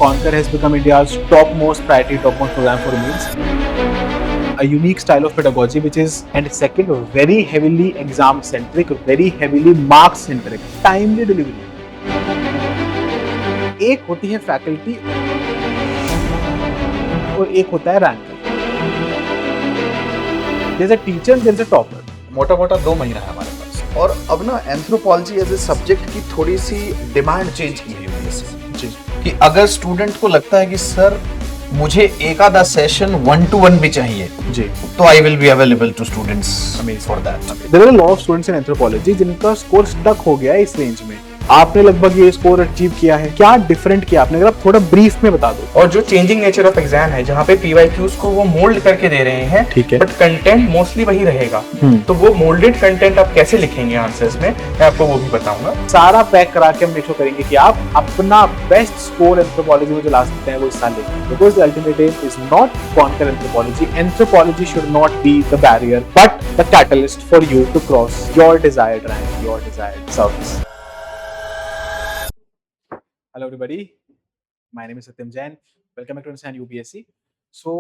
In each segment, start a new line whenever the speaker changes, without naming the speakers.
Concur has become India's topmost priority, topmost program for means. A unique style of pedagogy, which is, and second, very heavily exam centric, very heavily mark centric, timely delivery. एक होती है faculty और एक होता है ranker. There's a teacher, there's a topper.
मोटा मोटा 2 महीना है हमारे पास और अब ना एंथ्रोपोलॉजी एज ए सब्जेक्ट की थोड़ी सी डिमांड चेंज की है
जी.
कि अगर स्टूडेंट को लगता है कि सर मुझे एक आधा सेशन 1-to-1 भी चाहिए
जी,
तो I will be available to students for that.
There are a lot of students in anthropology जिनका स्कोर स्टक हो गया है इस रेंज में. आपने लगभग ये स्कोर अचीव किया है. क्या डिफरेंट किया आपने, अगर आप थोड़ा ब्रीफ में बता दो.
और जो चेंजिंग नेचर ऑफ एग्जाम है जहाँ पे पीवाईक्यूज को वो मोल्ड करके दे रहे हैं,
ठीक है.
बट कंटेंट मोस्टली वही रहेगा. तो वो मोल्डेड कंटेंट आप कैसे लिखेंगे आंसर्स में, मैं आपको वो भी बताऊंगा.
सारा पैक करा के हम मेक श्योर करेंगे कि आप अपना बेस्ट स्कोर एंथ्रोपोलॉजी में जो ला सकते हैं वो इस साल लेंगे. Because the ultimate aim is not conquer anthropology. Anthropology should not be the barrier but the catalyst for you to cross your desired rank, your desired service. Hello everybody, my name is Satyam Jain. Welcome back to Understand UPSC. So,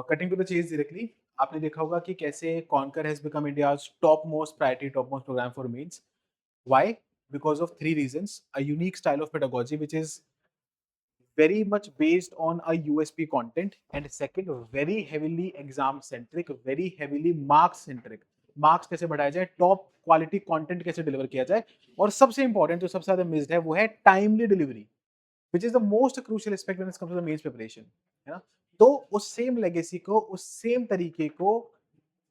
cutting to the chase directly, आपने देखा होगा कि कैसे Concur has become India's topmost priority, topmost program for means. Why? Because of three reasons. A unique style of pedagogy which is very much based on a USP content, and second, very heavily exam centric, very heavily mark centric. Marks कैसे बढ़ाया जाए, top quality content कैसे deliver किया जाए, और सबसे important जो सबसे ज्यादा मिस्ड है वो है timely delivery, which is the most crucial aspect when it comes to the mains preparation, है ना. तो उस सेम लेगेसी को, उस सेम तरीके को,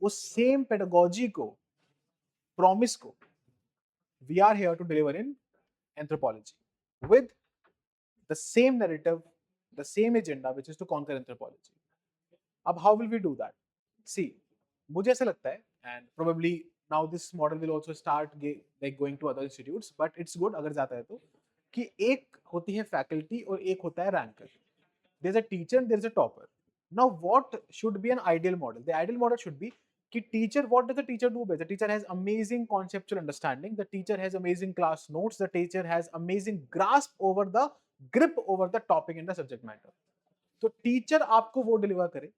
उस सेम पेडागोजी को, प्रॉमिस को we are here to deliver in anthropology with the same narrative, the same agenda, which is to conquer anthropology. अब how will we do that? See, मुझे ऐसा लगता है, and probably now this model will also start like going to other institutes, but it's good अगर जाता है तो, कि एक होती है faculty और एक होता है ranker. There's a teacher and there's a topper. Now what should be an ideal model? The ideal model should be कि teacher, what does the teacher do best? The teacher has amazing conceptual understanding, the teacher has amazing class notes, the teacher has amazing grasp over the grip over the topic and the subject matter. तो teacher आपको वो deliver करे.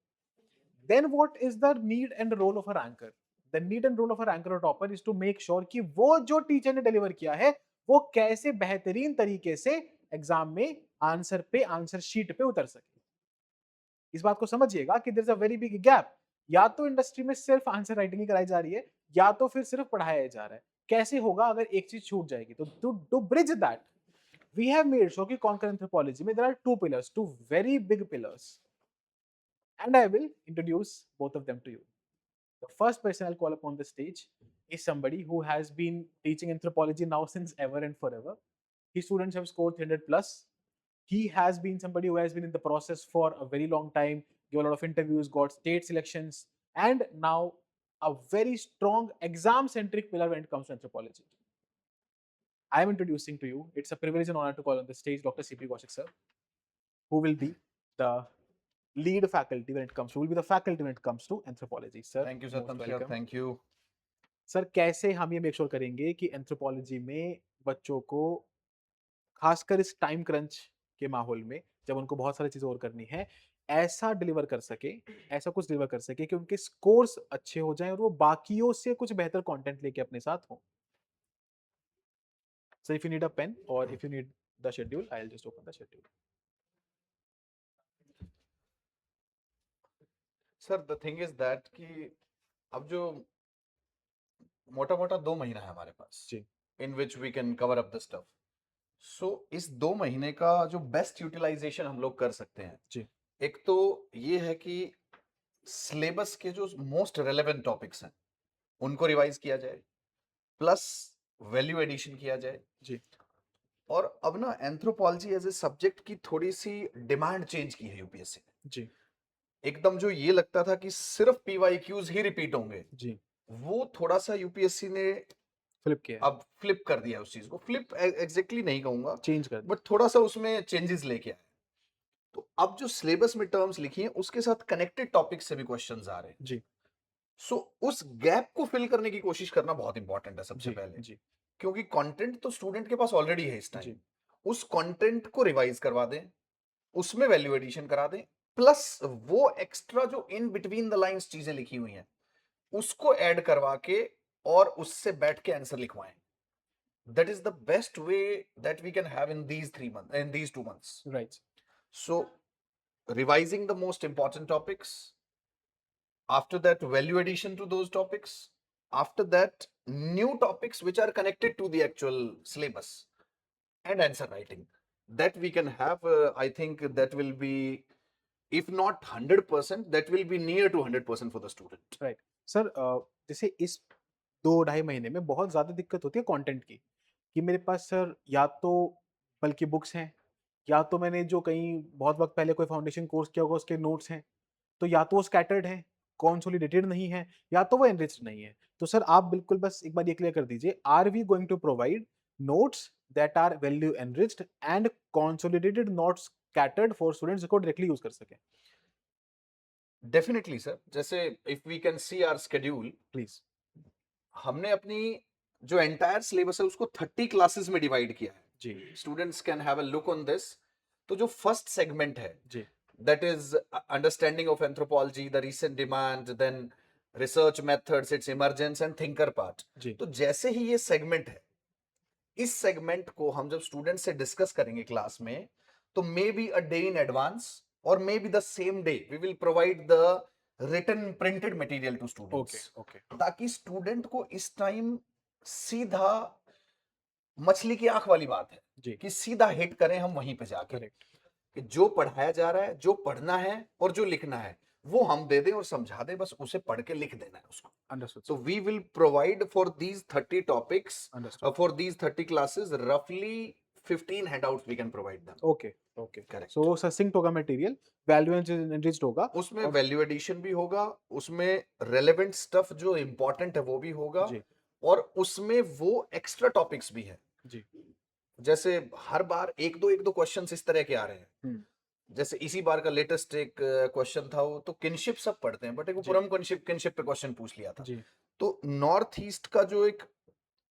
Then what is the need and role of a ranker? The need and role of a ranker or topper is to make sure कि वो जो teacher ने deliver किया है वो कैसे बेहतरीन तरीके से एग्जाम में आंसर पे, आंसर शीट पे उतर सके. इस बात को समझिएगा कि there is a very big gap. या तो इंडस्ट्री में सिर्फ आंसर राइटिंग ही कराई जा रही है, या तो फिर सिर्फ पढ़ाया जा रहा है. कैसे होगा अगर एक चीज छूट जाएगी? तो to bridge that we have made sure कि Concur Anthropology में there are two pillars, two very big pillars, and I will introduce both of them to you. The first person I'll call upon the stage is somebody who has been teaching anthropology now since ever and forever. His students have scored 300 plus. He has been somebody who has been in the process for a very long time, given a lot of interviews, got state selections, and now a very strong exam-centric pillar when it comes to anthropology. I am introducing to you, it's a privilege and honor to call on the stage Dr. C.P. Kaushik sir, who will be the lead faculty when it comes to, will be the faculty when it comes to anthropology. Sir,
thank you Satyam sir, thank you.
Sir, कैसे हम ये make sure करेंगे कि anthropology में बच्चों को, खासकर इस टाइम क्रंच के माहौल में जब उनको बहुत सारी चीजें और करनी है, ऐसा डिलीवर कर सके, ऐसा कुछ डिलीवर कर सके कि उनके स्कोर्स अच्छे हो जाएं और वो बाकियों से कुछ बेहतर कंटेंट लेके अपने साथ हों. So if you need a pen or if you need the schedule, I'll just open the schedule.
Sir the thing is that कि अब जो मोटा मोटा 2 महीना है हमारे पास
जी.
In which we can cover up the stuff. So इस 2 महीने का जो बेस्ट यूटिलाइजेशन हम लोग कर सकते हैं
जी.
एक तो ये है कि सिलेबस के जो मोस्ट रेलेवेंट टॉपिक्स हैं उनको रिवाइज किया जाए, प्लस वैल्यू एडिशन किया जाए
जी.
और अब ना एंथ्रोपोलॉजी एज ए सब्जेक्ट की थोड़ी सी डिमांड चेंज की है यूपीएससी ने.
जी.
एकदम जो ये लगता था कि सिर्फ पीवाईक्यूज ही रिपीट होंगे,
जी.
वो थोड़ा सा यूपीएससी ने
फ्लिप किया,
अब फ्लिप कर दिया उस चीज को. फ्लिप एग्जैक्टली नहीं कहूंगा,
चेंज कर,
बट थोड़ा सा उसमें चेंजेस लेके आए. तो अब जो सिलेबस में टर्म्स लिखी हैं उसके साथ कनेक्टेड टॉपिक से भी क्वेश्चंस आ रहे हैं.
जी.
सो उस गैप को फिल करने की कोशिश करना बहुत इंपॉर्टेंट है सबसे
जी.
पहले,
जी.
क्योंकि कंटेंट तो स्टूडेंट के पास ऑलरेडी है इस टाइम.
जी.
उस कंटेंट को रिवाइज करवा दें, उसमें वैल्यू एडिशन करा दें, प्लस वो एक्स्ट्रा जो इन बिटवीन द लाइंस चीजें लिखी हुई हैं उसको ऐड करवा के और उससे बैठ के answer लिखवाएं. That is the best way that we can have in these 3 months, in these 2 months.
Right.
So, revising the most important topics, after that value addition to those topics, after that new topics which are connected to the actual syllabus, and answer writing. That we can have, I think that will be, if not 100%, that will be near to 100% for the student.
Right sir, जैसे इस 2-2.5 महीने में बहुत ज़्यादा दिक्कत होती है content की, कि मेरे पास सर या तो बल्कि बुक्स हैं, या तो मैंने जो कहीं बहुत वक्त पहले कोई फाउंडेशन कोर्स किया होगा उसके नोट्स हैं, तो या तो वो स्कैटर्ड हैं, कंसोलिडेटेड नहीं है, या तो वो एनरिच्ड नहीं है. तो सर आप बिल्कुल बस एक बार ये क्लियर कर दीजिए, are we going to provide notes that are value enriched and consolidated, not scattered, for students जिसको डायरेक्टली यूज कर सकें?
Definitely, sir. जैसे if we can see our schedule,
please.
हमने अपनी जो एंटायर सिलेबस है उसको 30 क्लासेस में डिवाइड किया है.
जी
students can have a look on this. तो जो फर्स्ट सेगमेंट है,
जी
that is understanding of anthropology, the recent demand, then research methods, its emergence and thinker part.
जी
तो जैसे ही ये सेगमेंट है, इस सेगमेंट को हम जब स्टूडेंट से डिस्कस करेंगे क्लास में, तो maybe a day in advance और maybe the same day we will provide the written printed material to
okay
students,
okay
ताकि स्टूडेंट को इस टाइम सीधा मछली की आंख वाली बात है
जी
कि सीधा हिट करें हम वहीं पे जाके,
करेक्ट.
कि जो पढ़ाया जा रहा है, जो पढ़ना है और जो लिखना है वो हम दे दें और समझा दें, बस उसे पढ़ के लिख देना है उसको.
Understood
So we will provide for these 30 topics,
understood.
for these 30 classes, roughly 15 handouts we can provide them.
Okay okay.
Correct.
So succinct होगा मटेरियल, वैल्यू एनरिच्ड होगा.
उसमें
और-
वैल्यू एडिशन भी होगा, उसमें रेलेवेंट स्टफ जो इंपॉर्टेंट है वो भी होगा,
जी
और उसमें वो एक्स्ट्रा टॉपिक्स भी है.
जी
जैसे हर बार एक दो क्वेश्चंस इस तरह के आ रहे हैं.
हम्म.
जैसे इसी बार का लेटेस्ट एक क्वेश्चन था, वो तो किनशिप सब पढ़ते हैं, बट एक वो
जी.
परम किनशिप पे क्वेश्चन पूछ लिया था.
जी
तो नॉर्थ ईस्ट का जो एक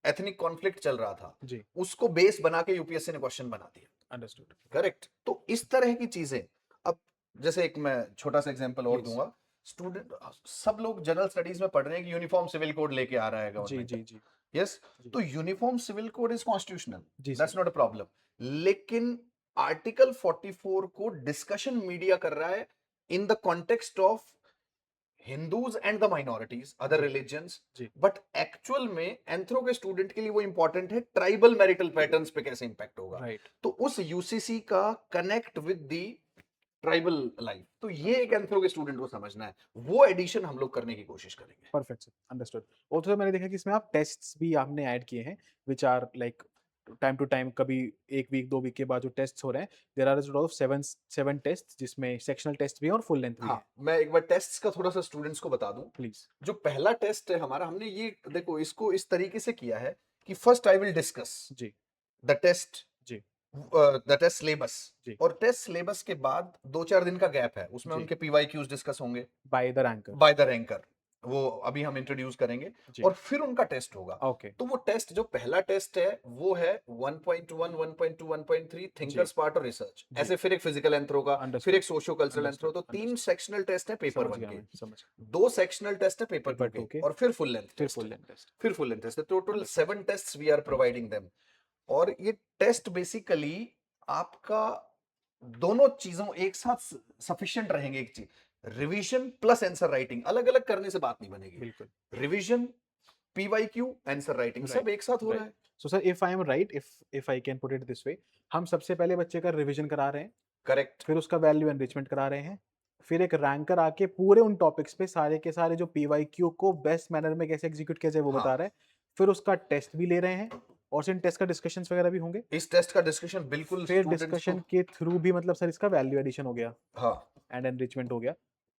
एथनिक कॉन्फ्लिक्ट चल रहा था,
जी
उसको बेस बना के यूपीएससी ने क्वेश्चन बना दिया.
अंडरस्टूड.
करेक्ट. तो इस तरह की चीजें, अब जैसे एक मैं छोटा सा एग्जांपल और
Yes.
दूंगा. स्टूडेंट सब लोग जनरल स्टडीज में पढ़ रहे हैं कि यूनिफॉर्म सिविल कोड लेके आ रहा है
जी
गवर्नमेंट.
जी जी
यस.
जी.
तो uniform civil code is constitutional,
जी
दैट्स नॉट अ प्रॉब्लम. लेकिन आर्टिकल 44 को डिस्कशन मीडिया कर रहा है in the context of Hindus and the minorities, other
जी.
रिलीजन्स.
जी
बट एक्चुअल में एंथ्रो के स्टूडेंट के लिए वो इंपॉर्टेंट है, ट्राइबल मैरिटल पैटर्न्स पे कैसे इंपैक्ट होगा.
राइट.
तो उस यूसीसी का connect with the tribal life, तो ये एक एंथ्रो के स्टूडेंट को समझना है, वो एडिशन हम लोग करने की कोशिश करेंगे.
Perfect sir, understood. और तो मैंने देखा कि इसमें आप टेस्ट्स भी आपने ऐड किए हैं, which are like time to time, कभी 1 वीक 2 वीक के बाद जो टेस्ट हो रहे हैं, देयर आर ऑफ 7 टेस्ट, जिसमें सेक्शनल टेस्ट भी है और फुल लेंथ भी है.
हाँ, मैं एक बार टेस्ट्स का थोड़ा सा स्टूडेंट्स को बता दूं.
प्लीज.
जो पहला टेस्ट है हमारा, हमने ये देखो इसको इस तरीके से किया है कि फर्स्ट आई विल डिस्कस
जी
द टेस्ट,
जी
द टेस्ट सिलेबस,
जी.
और टेस्ट सिलेबस के बाद 2-4 दिन का गैप है, उसमें
जी.
उनके पीवाईक्यूज डिस्कस होंगे
by the ranker.
By the ranker, वो अभी हम इंट्रोड्यूस करेंगे,
जी.
और फिर उनका टेस्ट होगा.
ओके.
तो वो टेस्ट, जो पहला टेस्ट है वो है 1.1, 1.2, 1.3 थिंकर्स पार्ट और रिसर्च.
जी.
ऐसे फिर एक फिजिकल एंथ्रो का,
Understood.
फिर एक सोशियो कल्चरल एंथ्रो. तो
Understood.
3 सेक्शनल टेस्ट है पेपर
समझ
1
गया
के,
मैं, समझ.
2 सेक्शनल टेस्ट है पेपर
पेपर
2
2
के,
के,
और फिर फुल लेंथ
फिर
टेस्ट.
Full length test.
फिर full length test. Total 7 tests we are providing them. और ये टेस्ट बेसिकली आपका दोनों चीजों एक साथ सफिशिएंट रहेंगे. एक चीज, रिवीजन प्लस आंसर राइटिंग, अलग अलग करने से बात नहीं बनेगी.
बिल्कुल.
रिवीजन, पीवाईक्यू, आंसर राइटिंग, सब एक साथ हो रहा है.
So sir, if I am right, if I can put it this way, हम सबसे पहले बच्चे का रिवीजन करा रहे हैं,
करेक्ट.
फिर उसका वैल्यू एनरिचमेंट करा रहे हैं, फिर एक रैंकर आके पूरे उन टॉपिक्स पे सारे के सारे जो पीवाईक्यू को बेस्ट मैनर में कैसे एग्जीक्यूट किया जाए वो बता
हाँ.
रहे हैं, फिर उसका टेस्ट भी ले रहे हैं, और इन टेस्ट का डिस्कशंस वगैरह भी होंगे.
इस टेस्ट का डिस्कशन बिल्कुल
फिर
स्टूडेंट्स
डिस्कशन
को.
के थ्रू भी मतलब सर इसका वैल्यू एडिशन हो गया
हाँ
एंड एनरिचमेंट हो गया.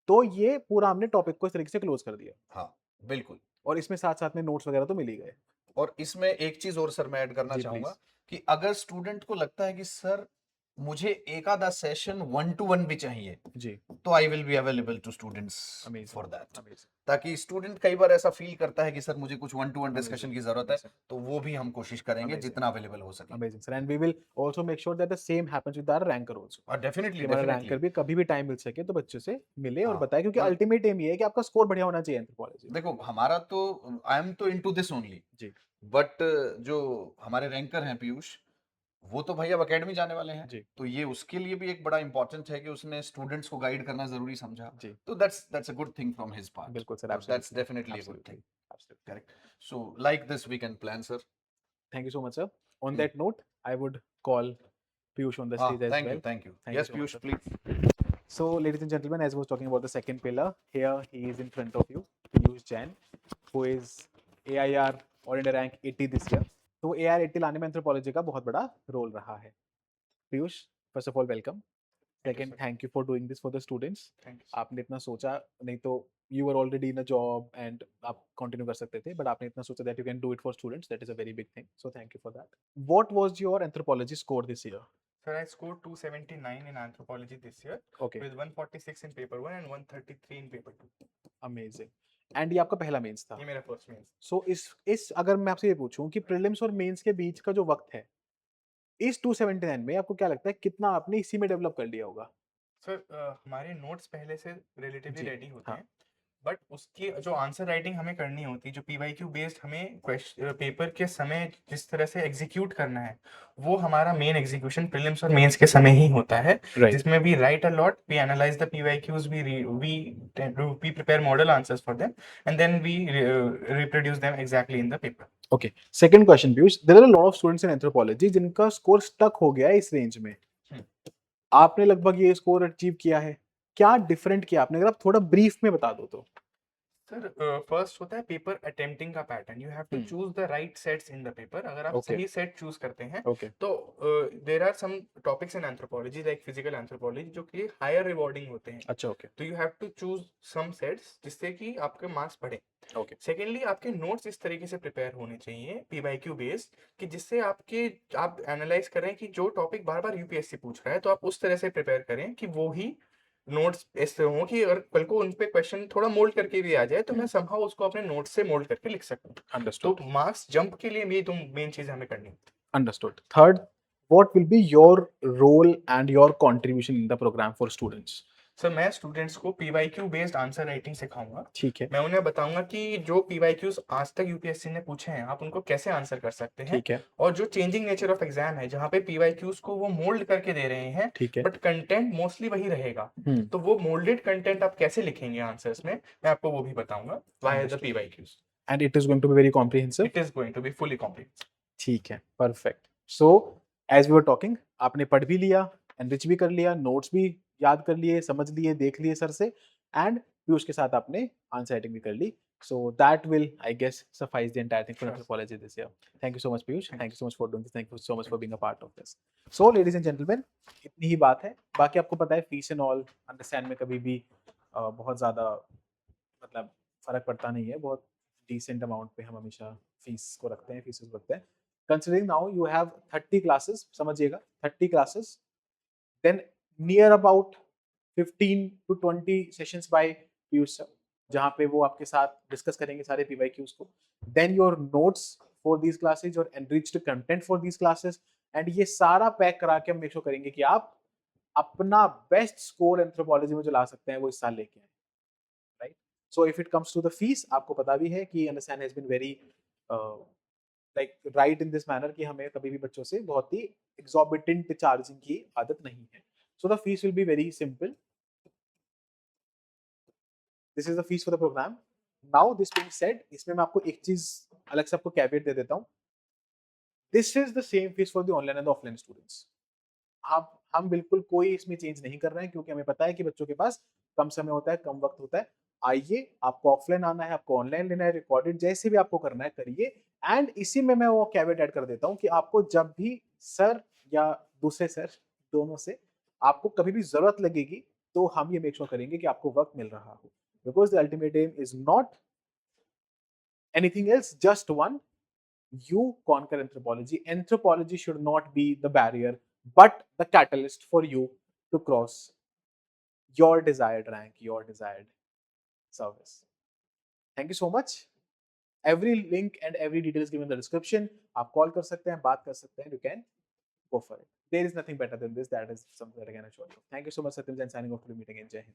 तो ये पूरा हमने टॉपिक को इस तरीके से क्लोज कर दिया,
हाँ बिल्कुल.
और इसमें साथ साथ में नोट्स वगैरह तो मिल ही गए.
और इसमें एक चीज और सर मैं ऐड करना
जी,
चाहूंगा
please.
कि अगर स्टूडेंट को लगता है कि सर मुझे एक आधा सेशन 1-to-1 भी चाहिए,
जी,
तो I will be available to students
amazing,
for that.
Amazing,
ताकि स्टूडेंट कई बार ऐसा फील करता है कि सर मुझे कुछ 1-to-1 डिस्कशन
अमेजिंग,
की जरूरत है,
अमेजिंग,
तो वो भी हम कोशिश करेंगे
अमेजिंग,
जितना अवेलेबल हो सके।
Amazing sir, and we will also make sure that the same happens with our ranker also,
और डेफिनेटली
कि हमारा
डेफिनेटली
रैंकर भी कभी भी टाइम मिल सके तो बच्चों से मिले और
हाँ
बताए, क्योंकि
मतलब
अल्टीमेट एम ये है कि आपका स्कोर बढ़िया होना चाहिए एंथ्रोपोलॉजी में।
देखो हमारा तो आई एम तो इनटू दिस ओनली,
जी,
बट जो हमारे रैंकर हैं पीयूष, वो तो भाई अब एकेडमी जाने वाले हैं,
जी,
तो ये उसके लिए भी एक बड़ा इंपॉर्टेंट है कि उसने स्टूडेंट्स को गाइड करना जरूरी समझा,
जी,
तो that's a good thing from his part,
बिल्कुल सर,
तो that's
absolutely,
definitely a good
absolutely,
thing.
Absolutely.
Correct. So like this we can plan sir.
Thank you so much sir. On
Hmm.
That note, I would call Piyush on the stage as
Thank you,
well.
thank you.
Thank you
Yes,
so much,
Piyush,
sir.
please.
So, ladies and gentlemen, as I was talking about the second pillar, here he is in front of you, Piyush Jain, who is AIR All India Rank 80 this year. तो AIR 80 लाने में anthropology का बहुत बड़ा role रहा है। Piyush, first of all welcome.
Thank you
second,
sir.
Thank you for doing this for the students.
Thank you
आपने इतना सोचा, नहीं तो you were already in a job and आप कंटिन्यू कर सकते थे, बट आपने इतना सोचा that you can do it for students, that is a very big thing, so thank you for that. What was your anthropology score this year?
Sir. I score 279 in anthropology this year
okay,
with 146 in paper 1 and 133 in paper 2।
Amazing. And ये आपका पहला mains था?
ये मेरा first mains.
सो इस अगर मैं आपसे ये पूछूं कि प्रीलिम्स और मेंस के बीच का जो वक्त है, इस 279 में आपको क्या लगता है कितना आपने इसी में डेवलप कर लिया होगा?
सर हमारे नोट्स पहले से रिलेटिवली
जी,
रेडी होते
हाँ,
हैं, बट उसकी जो आंसर राइटिंग हमें करनी होती है, जो पीवाईक्यू बेस्ड हमें क्वेश्चन पेपर के समय जिस तरह से एग्जीक्यूट करना है, वो हमारा मेन एग्जीक्यूशन प्रीलिम्स और मेंस के समय ही होता है,
राइट,
जिसमें we write a lot, we analyse the PYQs, we prepare model answers for them and then we reproduce them exactly in the paper.
Okay. Second question Piyush, there are a lot of students in anthropology जिनका score stuck हो गया है इस range में। आपने लगभग ये score achieve किया है, क्या डिफरेंट किया आपने? अगर आप थोड़ा ब्रीफ में बता दो तो।
सर फर्स्ट होता है पेपर अटेम्प्टिंग का pattern, you have to choose the right sets in the paper. अगर आप
ओके,
सही सेट चूज करते हैं
ओके,
तो there are some topics in anthropology like physical anthropology जो कि हायर रिवॉर्डिंग होते हैं,
अच्छा, ओके,
तो you have to choose some sets जिससे कि आपके मार्क्स बढ़े।
ओके,
सेकेंडली आपके नोट्स इस तरीके से प्रिपेयर होने चाहिए पीवाईक्यू बेस्ड कि जिससे आप एनालाइज करें कि जो टॉपिक बार बार यूपीएससी पूछ रहा है, तो आप उस तरह से प्रिपेयर करें कि वो ही नोट्स ऐसे हों कि अगर कल को उन पे क्वेश्चन थोड़ा मोल्ड करके भी आ जाए तो मैं समहाउ उसको अपने नोट्स से मोल्ड करके लिख सकूं। तो
अंडरस्टूड,
मार्क्स जंप के लिए भी तो मेन चीज हमें करनी होती
understood. Third, what will be your role and your contribution in the programme for students?
है। सर मैं स्टूडेंट्स को पीवाईक्यू बेस्ड आंसर राइटिंग सिखाऊंगा।
ठीक है,
मैं उन्हें बताऊंगा कि जो पीवाईक्यूज आज तक यूपीएससी ने पूछे हैं आप उनको कैसे आंसर कर सकते हैं,
ठीक है,
और जो चेंजिंग नेचर ऑफ एग्जाम है जहाँ पे पीवाईक्यूज को वो मोल्ड करके दे रहे हैं
ठीक है,
बट कंटेंट मोस्टली वही रहेगा,
हम्म,
तो वो मोल्डेड कंटेंट आप कैसे लिखेंगे आंसर्स में, मैं आपको वो भी बताऊंगा via the
understood.
PYQs.
And it is going to be very comprehensive.
It is going to be fully comprehensive.
ठीक है, perfect. So as we were talking, आपने पढ़ भी लिया, एनरिच भी कर लिया, नोट्स भी याद कर लिए, समझ लिए, देख लिए सर से, एंड पीयूष के साथ आपने आंसर राइटिंग भी कर ली। So that will I guess suffice the entire thing for
Sure.
Anthropology this year. Thank you so much Piyush,
Thank
thank
you.
You so much for doing this, thank you so much for being a part of this. So ladies and gentleman, इतनी ही बात है। बाकी आपको पता है fees and all understand में कभी भी बहुत ज़्यादा मतलब फ़र्क पड़ता नहीं है, बहुत डिसेंट अमाउंट पे हम हमेशा फीस को रखते हैं, फीसेस को रखते हैं। Considering now you have 30 classes, समझिएगा 30 classes, then near about 15 to 20 sessions by Piyush sir, जहाँ पे वो आपके साथ डिस्कस करेंगे सारे PYQs को, then your notes for these classes, your enriched content for these classes, and ये सारा पैक करा के हम मेक श्योर करेंगे कि आप अपना बेस्ट स्कोर एंथ्रोपोलॉजी में जो ला सकते हैं वो इस साल लेके आए, right? So if it comes to the fees, आपको पता भी है कि understand has been very like right in this manner कि हमें कभी भी बच्चों से बहुत ही एग्जॉर्बिटेंट चार्जिंग की आदत नहीं है। So the fees will be very simple. This is the fees for the programme. Now this being said, इसमें मैं आपको एक चीज अलग से आपको कैवेट दे देता हूँ। This is the same fees for the online and offline students. हम बिल्कुल कोई इसमें चेंज नहीं कर रहे हैं, क्योंकि हमें पता है कि बच्चों के पास कम समय होता है, कम वक्त होता है। आइए, आपको ऑफलाइन आना है, आपको ऑनलाइन लेना है, रिकॉर्डेड जैसे भी आपको करना है करिए। एंड इसी में मैं वो कैवेट ऐड कर देता हूँ कि आपको जब भी सर या दूसरे सर दोनों से आपको कभी भी जरूरत लगेगी, तो हम ये मेक श्योर करेंगे कि आपको वक्त मिल रहा हो, because the ultimate aim is not anything else, just one, you conquer anthropology. Anthropology should not be the barrier but the catalyst for you to cross your desired rank, your desired service. Thank you so much. Every link and every detail is given in the description. आप call कर सकते हैं, बात कर सकते हैं. You can go for it. There is nothing better than this. That is something that I can assure you. Thank you so much, Satyam Jain. Signing off to the meeting again. Jai Hind.